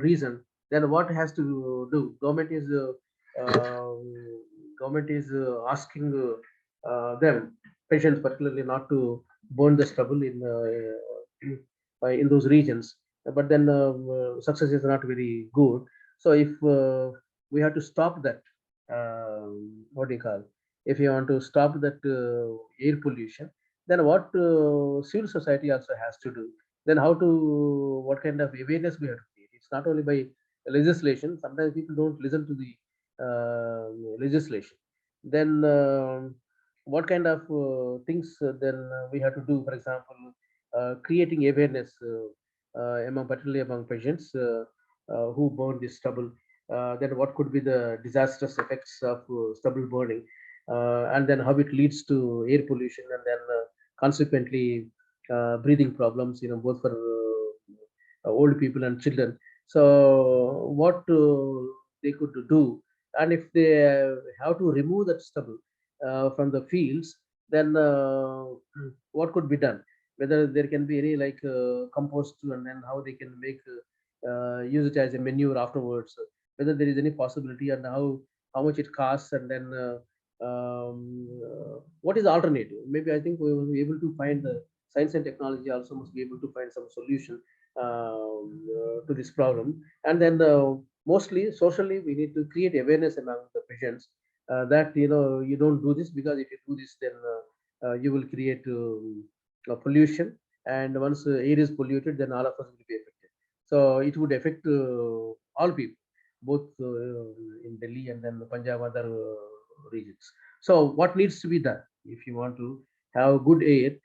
reason, then what has to do? Government is asking them, patients particularly, not to burn the stubble in those regions. But then success is not very good. So if we have to stop that. What do you call? If you want to stop that air pollution, then what civil society also has to do. Then how to, what kind of awareness we have to create. It's not only by legislation. Sometimes people don't listen to the legislation. Then what kind of things then we have to do? For example, creating awareness among, particularly among patients who burn this stubble. Then what could be the disastrous effects of stubble burning, and then how it leads to air pollution, and then consequently breathing problems, both for old people and children. So what they could do, and if they have to remove that stubble from the fields, then what could be done? Whether there can be any like compost, and then how they can make use it as a manure afterwards. Whether there is any possibility, and how much it costs, and then what is the alternative? Maybe I think we will be able to find the science and technology also must be able to find some solution to this problem. And then mostly socially, we need to create awareness among the patients that you don't do this, because if you do this, then you will create pollution, and once air is polluted, then all of us will be affected. So it would affect all people, both in Delhi and then Punjab, other regions. So what needs to be done if you want to have good air,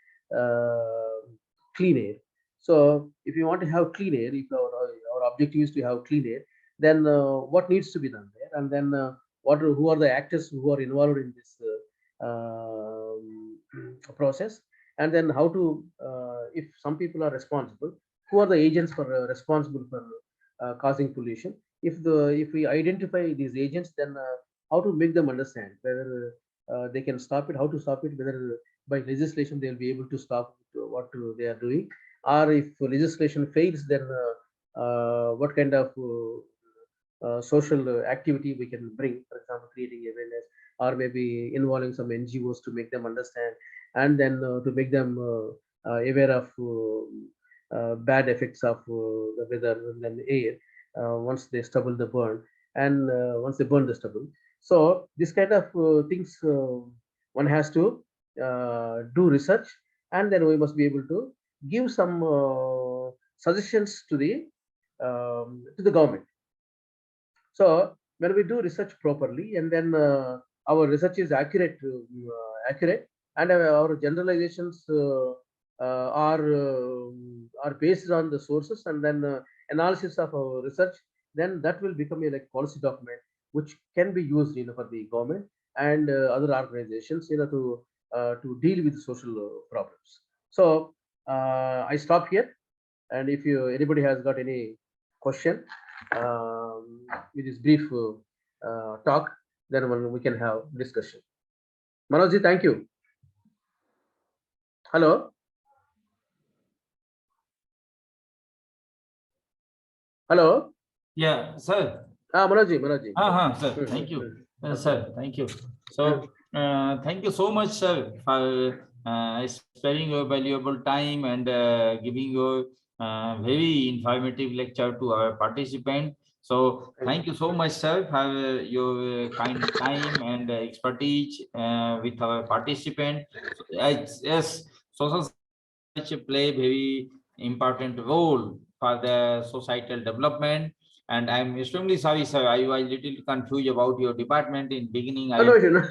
clean air? So if you want to have clean air, if our objective is to have clean air, then what needs to be done there? And then who are the actors who are involved in this process? And then how to, if some people are responsible, who are the agents for responsible for causing pollution? If we identify these agents, then how to make them understand whether they can stop it, how to stop it, whether by legislation they'll be able to stop what they are doing, or if legislation fails, then what kind of social activity we can bring, for example, creating awareness, or maybe involving some NGOs to make them understand, and then to make them aware of bad effects of the weather and the air once they stubble the burn, and once they burn the stubble. So this kind of things one has to do research, and then we must be able to give some suggestions to the government. So when we do research properly, and then our research is accurate, and our generalizations are based on the sources, and then analysis of our research, then that will become a like policy document which can be used for the government and other organizations to deal with social problems. So I stop here, and if anybody has got any question with this brief talk, then we can have discussion. Manojji, thank you. Hello. Hello. Yeah, sir. Manojji. Sir, thank you. Sir, thank you. So, thank you so much, sir, for sparing your valuable time and giving your very informative lecture to our participant. So, thank you so much, sir, for your kind time and expertise with our participant. Yes, social science play very important role for the societal development. And I'm extremely sorry, sir. I was a little confused about your department in beginning. No issue.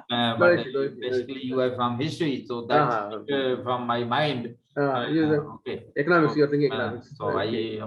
But basically you are from history, so that's from my mind. Okay. Economics. You're thinking economics. So I